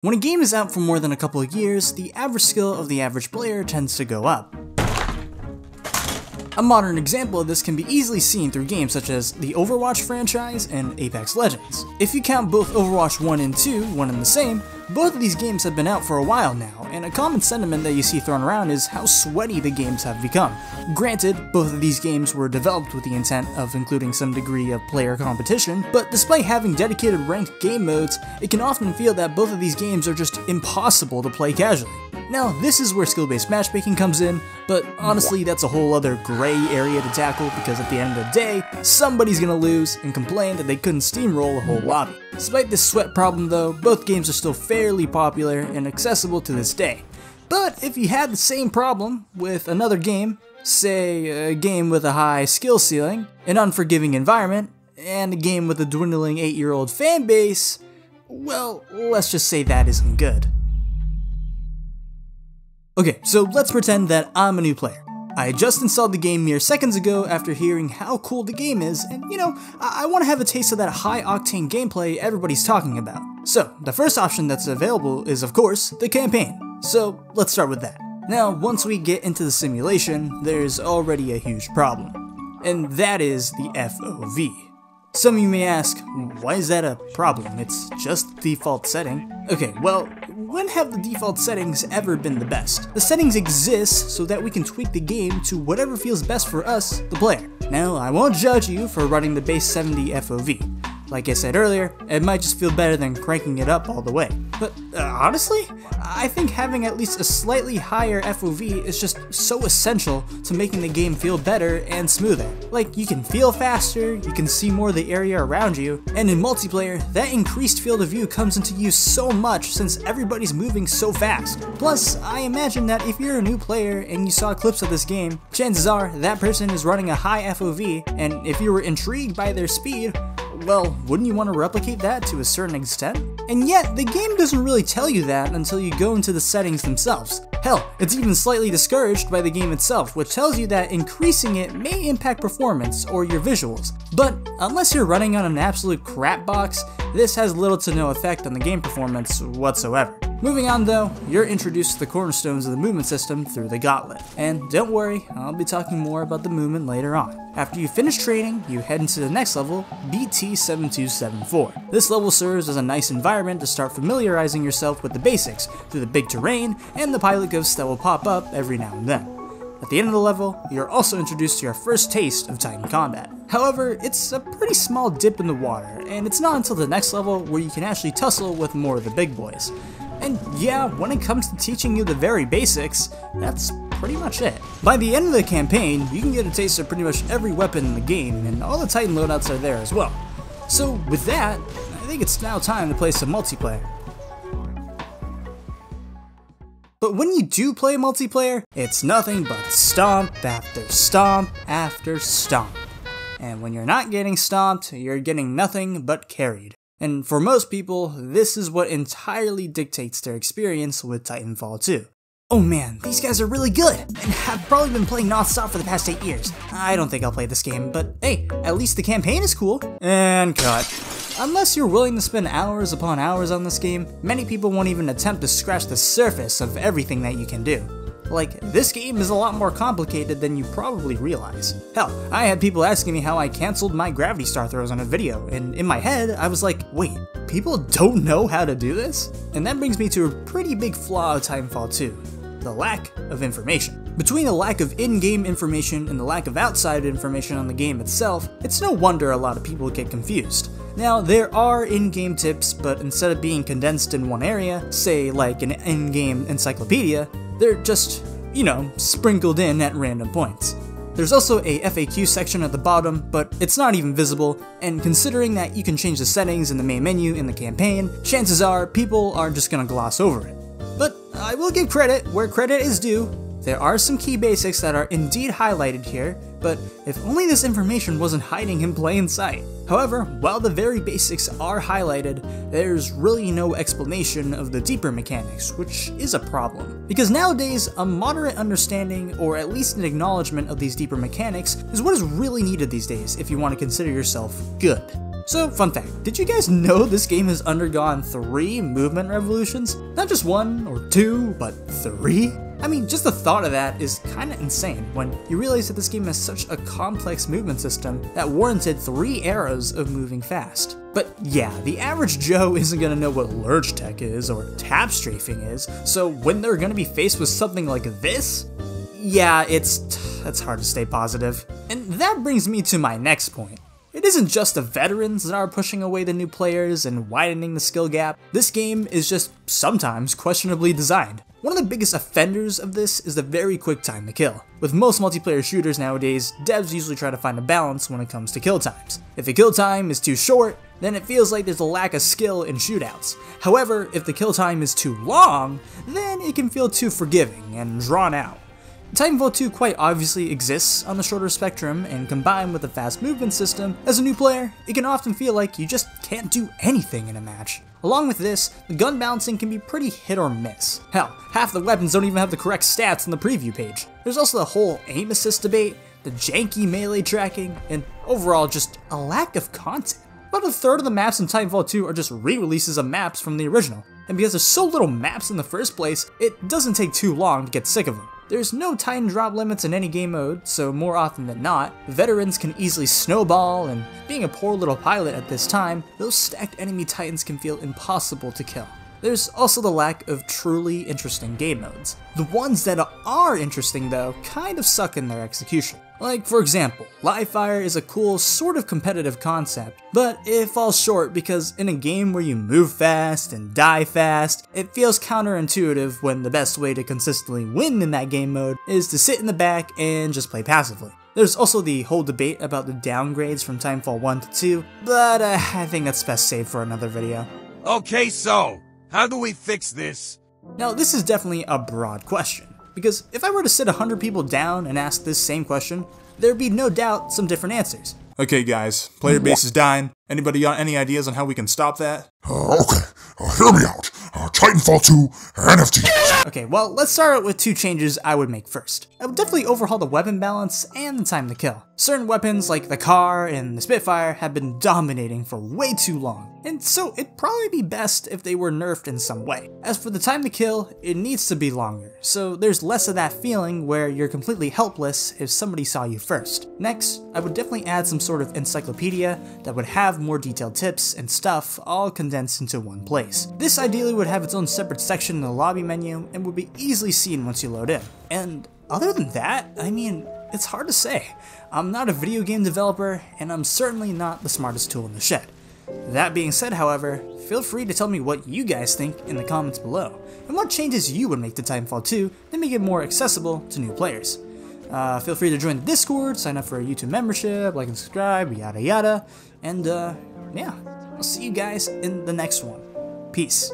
When a game is out for more than a couple of years, the average skill of the average player tends to go up. A modern example of this can be easily seen through games such as the Overwatch franchise and Apex Legends. If you count both Overwatch 1 and 2, one and the same, both of these games have been out for a while now, and a common sentiment that you see thrown around is how sweaty the games have become. Granted, both of these games were developed with the intent of including some degree of player competition, but despite having dedicated ranked game modes, it can often feel that both of these games are just impossible to play casually. Now, this is where skill-based matchmaking comes in, but honestly that's a whole other gray area to tackle because at the end of the day, somebody's gonna lose and complain that they couldn't steamroll a whole lobby. Despite this sweat problem though, both games are still fairly popular and accessible to this day. But if you had the same problem with another game, say a game with a high skill ceiling, an unforgiving environment, and a game with a dwindling 8-year-old fan base, well, let's just say that isn't good. Okay, so let's pretend that I'm a new player. I just installed the game mere seconds ago after hearing how cool the game is, and you know, I want to have a taste of that high-octane gameplay everybody's talking about. So, the first option that's available is, of course, the campaign. So, let's start with that. Now, once we get into the simulation, there's already a huge problem, and that is the FOV. Some of you may ask, why is that a problem? It's just the default setting. Okay, well, when have the default settings ever been the best? The settings exist so that we can tweak the game to whatever feels best for us, the player. Now, I won't judge you for running the base 70 FOV. Like I said earlier, it might just feel better than cranking it up all the way. But honestly, I think having at least a slightly higher FOV is just so essential to making the game feel better and smoother. Like, you can feel faster, you can see more of the area around you, and in multiplayer, that increased field of view comes into use so much since everybody's moving so fast. Plus, I imagine that if you're a new player and you saw clips of this game, chances are that person is running a high FOV, and if you were intrigued by their speed, well, wouldn't you want to replicate that to a certain extent? And yet, the game doesn't really tell you that until you go into the settings themselves. Hell, it's even slightly discouraged by the game itself, which tells you that increasing it may impact performance or your visuals. But unless you're running on an absolute crap box, this has little to no effect on the game performance whatsoever. Moving on though, you're introduced to the cornerstones of the movement system through the gauntlet. And don't worry, I'll be talking more about the movement later on. After you finish training, you head into the next level, BT7274. This level serves as a nice environment to start familiarizing yourself with the basics through the big terrain and the pilot ghosts that will pop up every now and then. At the end of the level, you're also introduced to your first taste of Titan combat. However, it's a pretty small dip in the water, and it's not until the next level where you can actually tussle with more of the big boys. And yeah, when it comes to teaching you the very basics, that's pretty much it. By the end of the campaign, you can get a taste of pretty much every weapon in the game, and all the Titan loadouts are there as well. So with that, I think it's now time to play some multiplayer. But when you do play multiplayer, it's nothing but stomp after stomp after stomp. And when you're not getting stomped, you're getting nothing but carried. And for most people, this is what entirely dictates their experience with Titanfall 2. Oh man, these guys are really good, and have probably been playing non-stop for the past 8 years. I don't think I'll play this game, but hey, at least the campaign is cool. And cut. Unless you're willing to spend hours upon hours on this game, many people won't even attempt to scratch the surface of everything that you can do. Like, this game is a lot more complicated than you probably realize. Hell, I had people asking me how I cancelled my gravity star throws on a video, and in my head, I was like, wait, people don't know how to do this? And that brings me to a pretty big flaw of Titanfall 2, the lack of information. Between the lack of in-game information and the lack of outside information on the game itself, it's no wonder a lot of people get confused. Now, there are in-game tips, but instead of being condensed in one area, say like an in-game encyclopedia, they're just, you know, sprinkled in at random points. There's also a FAQ section at the bottom, but it's not even visible, and considering that you can change the settings in the main menu in the campaign, chances are people are just gonna gloss over it. But I will give credit where credit is due. There are some key basics that are indeed highlighted here, but if only this information wasn't hiding in plain sight. However, while the very basics are highlighted, there's really no explanation of the deeper mechanics, which is a problem. Because nowadays, a moderate understanding, or at least an acknowledgement of these deeper mechanics, is what is really needed these days if you want to consider yourself good. So, fun fact, did you guys know this game has undergone 3 movement revolutions? Not just 1 or 2, but 3? I mean, just the thought of that is kinda insane when you realize that this game has such a complex movement system that warranted 3 eras of moving fast. But yeah, the average Joe isn't gonna know what lurch tech is or tap strafing is, so when they're gonna be faced with something like this, yeah, it's hard to stay positive. And that brings me to my next point. It isn't just the veterans that are pushing away the new players and widening the skill gap. This game is just sometimes questionably designed. One of the biggest offenders of this is the very quick time to kill. With most multiplayer shooters nowadays, devs usually try to find a balance when it comes to kill times. If the kill time is too short, then it feels like there's a lack of skill in shootouts. However, if the kill time is too long, then it can feel too forgiving and drawn out. Titanfall 2 quite obviously exists on the shorter spectrum, and combined with a fast movement system, as a new player, it can often feel like you just can't do anything in a match. Along with this, the gun balancing can be pretty hit or miss. Hell, half the weapons don't even have the correct stats on the preview page. There's also the whole aim assist debate, the janky melee tracking, and overall just a lack of content. About a third of the maps in Titanfall 2 are just re-releases of maps from the original, and because there's so little maps in the first place, it doesn't take too long to get sick of them. There's no Titan drop limits in any game mode, so more often than not, veterans can easily snowball, and being a poor little pilot at this time, those stacked enemy Titans can feel impossible to kill. There's also the lack of truly interesting game modes. The ones that are interesting though, kind of suck in their execution. Like for example, live fire is a cool sort of competitive concept, but it falls short because in a game where you move fast and die fast, it feels counterintuitive when the best way to consistently win in that game mode is to sit in the back and just play passively. There's also the whole debate about the downgrades from Titanfall 1 to 2, but I think that's best saved for another video. Okay, so how do we fix this? Now, this is definitely a broad question, because if I were to sit 100 people down and ask this same question, there'd be no doubt some different answers. Okay guys, player base is dying. Anybody got any ideas on how we can stop that? Okay, hear me out. Titanfall 2 NFTs. Okay, well, let's start out with 2 changes I would make first. I would definitely overhaul the weapon balance and the time to kill. Certain weapons like the car and the Spitfire have been dominating for way too long, and so it'd probably be best if they were nerfed in some way. As for the time to kill, it needs to be longer, so there's less of that feeling where you're completely helpless if somebody saw you first. Next, I would definitely add some sort of encyclopedia that would have more detailed tips and stuff all condensed into one place. This ideally would have its own separate section in the lobby menu and would be easily seen once you load in. And other than that, I mean, it's hard to say. I'm not a video game developer, and I'm certainly not the smartest tool in the shed. That being said, however, feel free to tell me what you guys think in the comments below, and what changes you would make to Titanfall 2 that make it more accessible to new players. Feel free to join the Discord, sign up for a YouTube membership, like and subscribe, yada yada, and yeah, I'll see you guys in the next one. Peace.